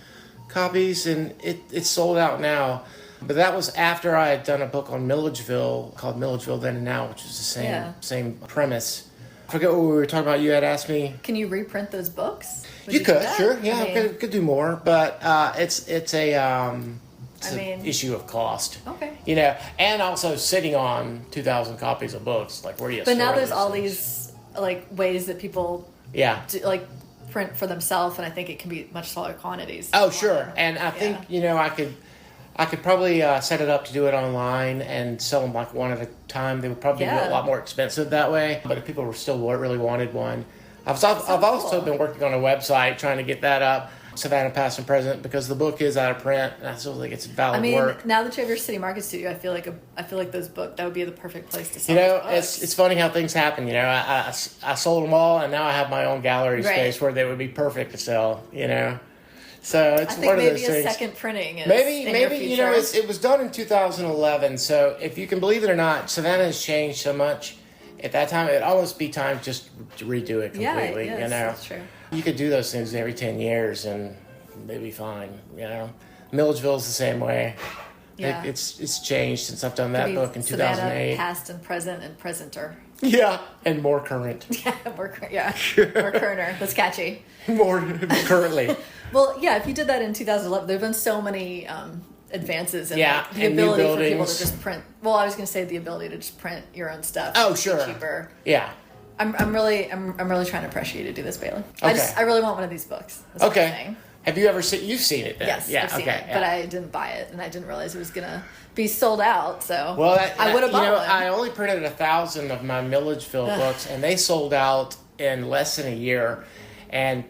copies, and it's sold out now. But that was after I had done a book on Milledgeville called Milledgeville Then and Now, which is the same premise. I forget what we were talking about. You had asked me. Can you reprint those books? You could, sure. Yeah, I could do more, but it's an issue of cost. Okay. And also sitting on 2,000 copies of books, like where do you? But now there's all these ways that people do, print for themselves, and I think it can be much smaller quantities. Oh, sure, and I think I could probably set it up to do it online and sell them one at a time. They would probably be a lot more expensive that way. But if people really wanted one, I've also been working on a website trying to get that up, Savannah Past and Present, because the book is out of print, and I still think it's valid work. Now that you have your City Market Studio, I feel like those books, that would be the perfect place to sell. It's funny how things happen. I sold them all, and now I have my own gallery space where they would be perfect to sell. So it's one of those things. Maybe a second printing. Maybe it was done in 2011. So if you can believe it or not, Savannah has changed so much. At that time, it'd almost be time just to redo it completely. Yeah, that's true. You could do those things every 10 years and they'd be fine. Milledgeville's the same way. Yeah, it's changed since I've done that book in 2008. Savannah, Past and Present and Presenter. Yeah, and more current. More currenter. That's catchy. More currently. Well, yeah, if you did that in 2011, there have been so many advances in the ability for people to just print. Well, I was going to say the ability to just print your own stuff. Oh, sure. Cheaper. Yeah. I'm really trying to pressure you to do this, Bailey. Okay. I really want one of these books. That's what I'm saying. Have you ever you've seen it then? Yes, I've seen it, but I didn't buy it, and I didn't realize it was going to be sold out, so I would have bought one. I only printed 1,000 of my Milledgeville books, and they sold out in less than a year, and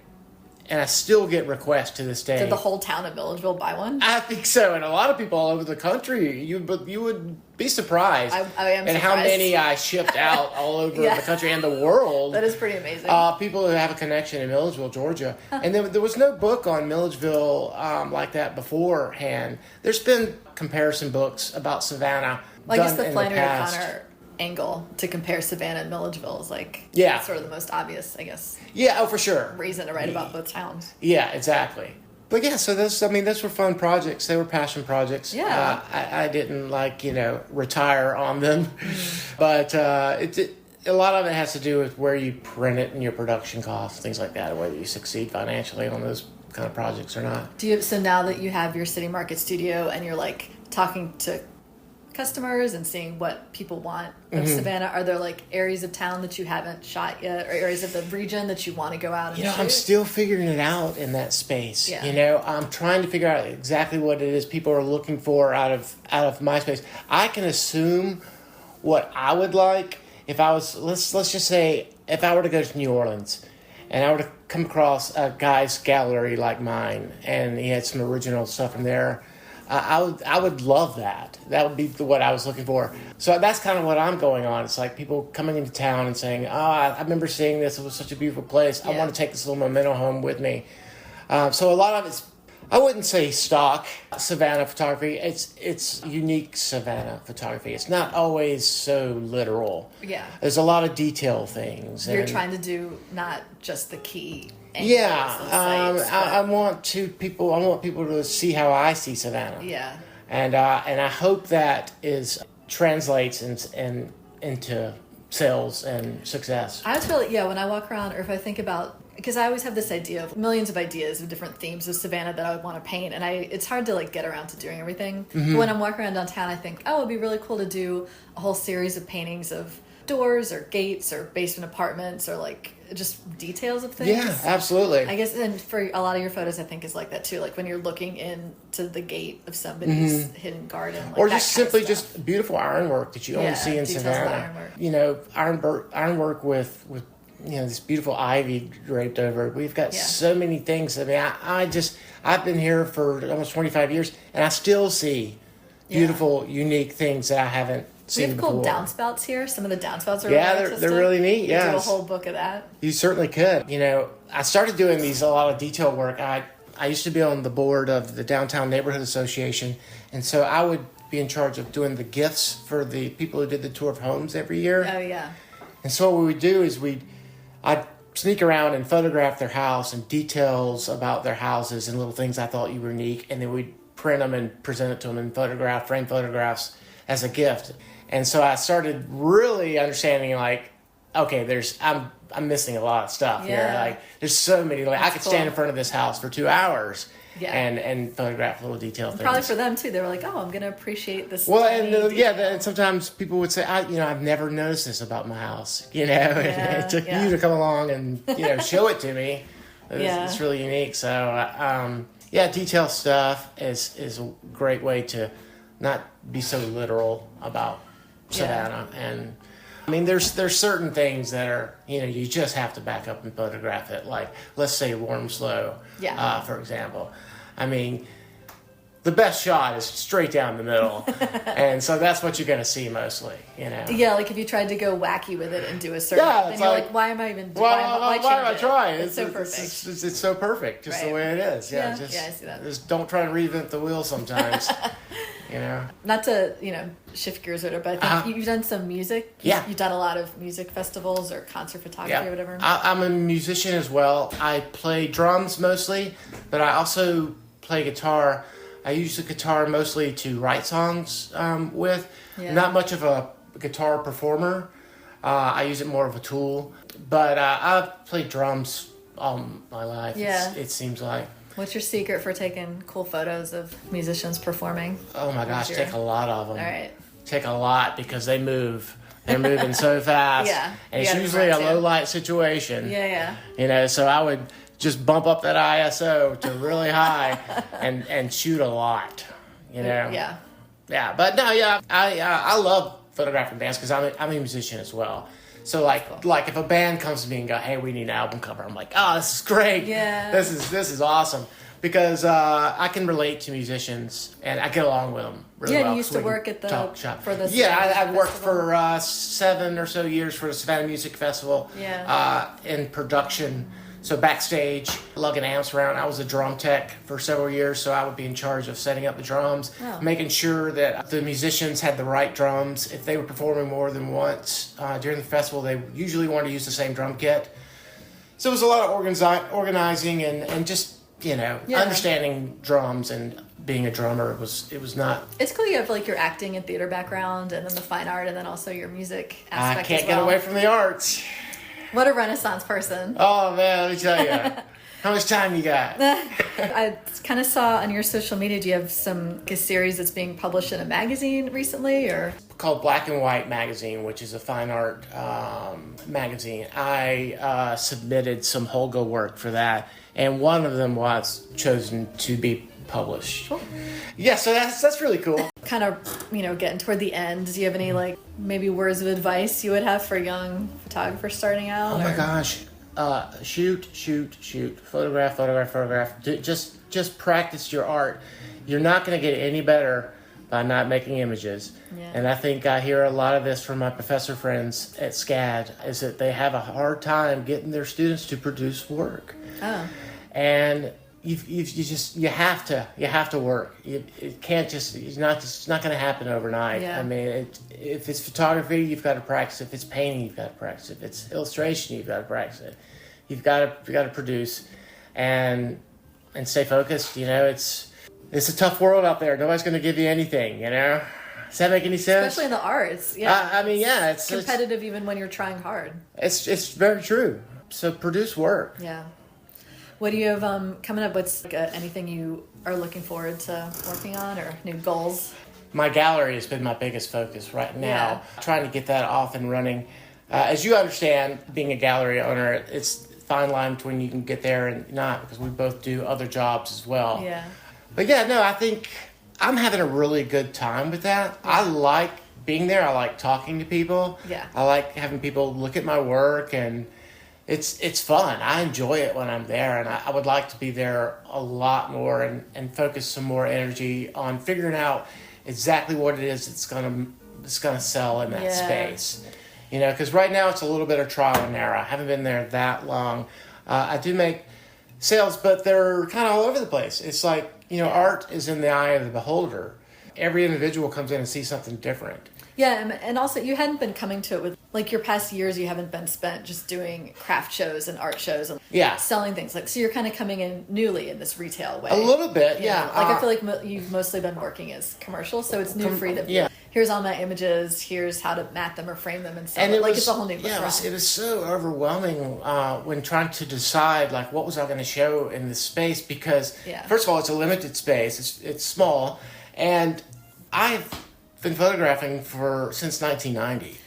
I still get requests to this day. Did the whole town of Milledgeville buy one? I think so, and a lot of people all over the country. You would be surprised. I am surprised. How many I shipped out all over the country and the world. That is pretty amazing. People who have a connection in Milledgeville, Georgia. And there was no book on Milledgeville like that beforehand. There's been comparison books about Savannah. I guess the Flannery O'Connor angle to compare Savannah and Milledgeville is sort of the most obvious, I guess. Yeah, for sure. Reason to write about both towns. Yeah, exactly. But so those were fun projects. They were passion projects. Yeah. I didn't retire on them, but a lot of it has to do with where you print it and your production costs, things like that, and whether you succeed financially on those kind of projects or not. So now that you have your City Market Studio and you're talking to customers and seeing what people want of Savannah, are there areas of town that you haven't shot yet, or areas of the region that you want to go out and shoot? I'm still figuring it out in that space. I'm trying to figure out exactly what it is people are looking for out of my space. I can assume what I would like if I was let's just say if I were to go to New Orleans and I were to come across a guy's gallery like mine and he had some original stuff in there. I would love that. That would be what I was looking for. So that's kind of what I'm going on. It's people coming into town and saying, I remember seeing this. It was such a beautiful place. I want to take this little memento home with me. So a lot of it's, I wouldn't say stock Savannah photography. It's unique Savannah photography. It's not always so literal. Yeah. There's a lot of detail things. You're trying to do not just the key. I want people to see how I see Savannah. Yeah. And I hope that translates into sales and success. I always feel when I walk around, or if I think about, because I always have this idea of millions of ideas of different themes of Savannah that I would want to paint, and it's hard to get around to doing everything. But when I'm walking around downtown, I think, it'd be really cool to do a whole series of paintings of doors or gates or basement apartments or like just details of things. Yeah, absolutely. I guess, and for a lot of your photos, I think is like that too. Like when you're looking into the gate of somebody's hidden garden, like or just simply just beautiful ironwork that you only see in details of Savannah. ironwork. You know, ironwork with this beautiful ivy draped over it. We've got so many things. I mean, I've been here for almost 25 years, and I still see beautiful, unique things that I haven't seen before. We have cool downspouts here. Some of the downspouts are they're really neat. Yeah, do a whole book of that. You certainly could. You know, I started doing a lot of detail work. I used to be on the board of the Downtown Neighborhood Association, and so I would be in charge of doing the gifts for the people who did the tour of homes every year. Oh yeah. And so what we would do is I'd sneak around and photograph their house and details about their houses and little things I thought were unique, and then we'd print them and present it to them in frame photographs as a gift. And so I started really understanding, like, okay, I'm missing a lot of stuff here. Like, there's so many. Like, I could stand in front of this house for 2 hours and photograph little detail things. Probably for them too. They were like, oh, I'm going to appreciate this. Well, and sometimes people would say, I've never noticed this about my house. You know, and it took you to come along and show it to me. It's really unique. So detail stuff is a great way to not be so literal about Savannah. And I mean, there's certain things that are, you just have to back up and photograph it. Like, let's say warm slow, for example. I mean, the best shot is straight down the middle. And so that's what you're going to see mostly, Yeah, like if you tried to go wacky with it and do a certain, then you're like, why am I even doing why am I trying? It's so perfect. It's so perfect, just the way it is. Yeah, I see that. Just don't try to reinvent the wheel sometimes. Not to shift gears or whatever, but I think you've done some music. You've done a lot of music festivals or concert photography or whatever. I'm a musician as well. I play drums mostly, but I also play guitar. I use the guitar mostly to write songs with. Not much of a guitar performer. I use it more of a tool. But I've played drums all my life. It seems like. What's your secret for taking cool photos of musicians performing? Oh my gosh, take a lot of them. All right. Take a lot because they move. They're moving so fast. And it's usually a low light situation. So I would just bump up that ISO to really high and shoot a lot. But no, I love photographing bands because I'm a musician as well. So like if a band comes to me and go, hey, we need an album cover, I'm like, oh, this is great. This is awesome. Because I can relate to musicians and I get along with them really well. You used to work at the talk shop. For the I worked for 7 or so years for the Savannah Music Festival in production. So backstage, lugging amps around. I was a drum tech for several years, so I would be in charge of setting up the drums, making sure that the musicians had the right drums. If they were performing more than once during the festival, they usually wanted to use the same drum kit. So it was a lot of organizing and just, understanding drums and being a drummer. It was not. It's cool you have like your acting and theater background and then the fine art and then also your music aspect. I can't get away from the arts. What a Renaissance person. Oh, man, let me tell you. How much time you got? I kind of saw on your social media, do you have a series that's being published in a magazine recently? Or called Black and White Magazine, which is a fine art magazine. I submitted some Holga work for that, and one of them was chosen to be published. Cool. Yeah, so that's really cool. Kind of, getting toward the end, do you have any maybe words of advice you would have for young photographers starting out? Oh my gosh. Shoot. Photograph. Just practice your art. You're not going to get any better by not making images. And I think I hear a lot of this from my professor friends at SCAD, is that they have a hard time getting their students to produce work. And you have to work. It can't it's not going to happen overnight. I mean, if it's photography, you've got to practice. If it's painting, you've got to practice. If it's illustration, you've got to practice it. You've got to produce and stay focused. It's a tough world out there. Nobody's going to give you anything. Does that make any sense? Especially in the arts. It's competitive even when you're trying hard. It's very true. So produce work. What do you have coming up? What's anything you are looking forward to working on or new goals? my gallery has been my biggest focus right now. Yeah. Trying to get that off and running. As you understand, being a gallery owner, it's a fine line between you can get there and not, because we both do other jobs as well. Yeah. But yeah, no, I think I'm having a really good time with that. Yeah. I like being there. I like talking to people. Yeah. I like having people look at my work, and it's fun. I enjoy it when I'm there, and I would like to be there a lot more and focus some more energy on figuring out exactly what it is it's gonna sell in that space. You know, because right now it's a little bit of trial and error. I haven't been there that long. I do make sales, but they're kind of all over the place. It's like, you know, art is in the eye of the beholder. Every individual comes in and sees something different. Yeah, and also you hadn't been coming to it with, like, your past years, you haven't been spent just doing craft shows and art shows and selling things. Like, so you're kind of coming in newly in this retail way. A little bit, You know? Like, I feel like you've mostly been working as commercial, so it's new for you to here's all my images, here's how to mat them or frame them and sell them. Like, it's a whole new realm. It was so overwhelming when trying to decide, like, what was I going to show in this space, because, first of all, it's a limited space. It's small, and I've been photographing since 1990.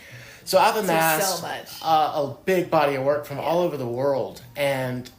So I've amassed so much. A big body of work from all over the world, and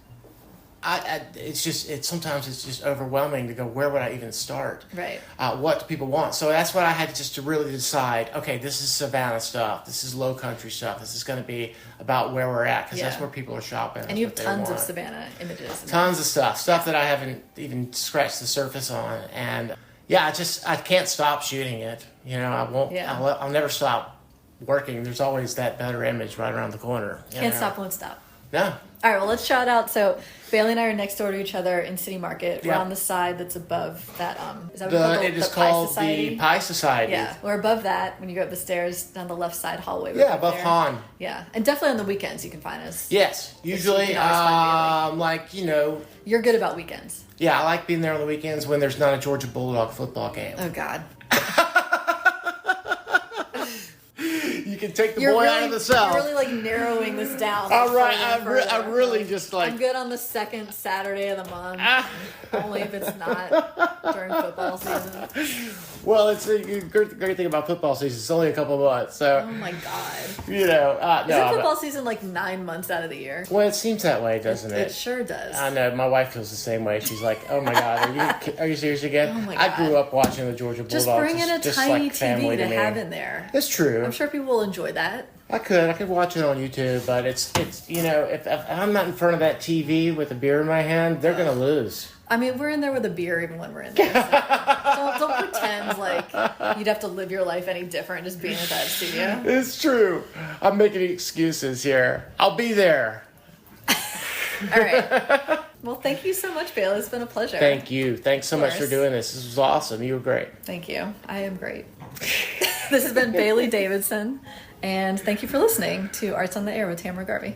sometimes it's just overwhelming to go, where would I even start? Right. What do people want? So that's what I had just to really decide. Okay, this is Savannah stuff. This is low country stuff. This is going to be about where we're at, because that's where people are shopping. And you have tons of Savannah images. Tons of stuff that I haven't even scratched the surface on, and I can't stop shooting it. You know, I won't. Yeah. I'll never stop working. There's always that better image right around the corner. Can't stop, won't stop. No. All right, well, let's shout out. So Bailey and I are next door to each other in City Market. We're on the side that's above that. Is that what it is called? The Pie Society. Yeah, we're above that when you go up the stairs down the left side hallway. Above Han. Yeah, and definitely on the weekends you can find us. Yes, usually, like, you know. You're good about weekends. Yeah, I like being there on the weekends when there's not a Georgia Bulldog football game. Oh, God. You can take the boy out of the cell. You're really, like, narrowing this down. All right, I really just, like... I'm good on the second Saturday of the month. Only if it's not during football season. Well, it's a great thing about football season. It's only a couple of months, so... Oh, my God. You know, Isn't football season, like, 9 months out of the year? Well, it seems that way, doesn't it? It sure does. I know. My wife feels the same way. She's like, oh, my God, are you serious again? Oh, my God. I grew up watching the Georgia Bulldogs. Just bring in a tiny like TV to me. have in there. It's true. I'm sure people will enjoy that. I could watch it on YouTube, but it's you know, if I'm not in front of that TV with a beer in my hand, they're gonna lose. I mean, we're in there with a beer even when we're in there. So don't pretend like you'd have to live your life any different just being at that studio. It's true. I'm making excuses here. I'll be there. All right. Well, thank you so much, Bailey. It's been a pleasure. Thank you. Thanks so much for doing this. This was awesome. You were great. Thank you. I am great. This has been Bailey Davidson, and thank you for listening to Arts on the Air with Tamara Garvey.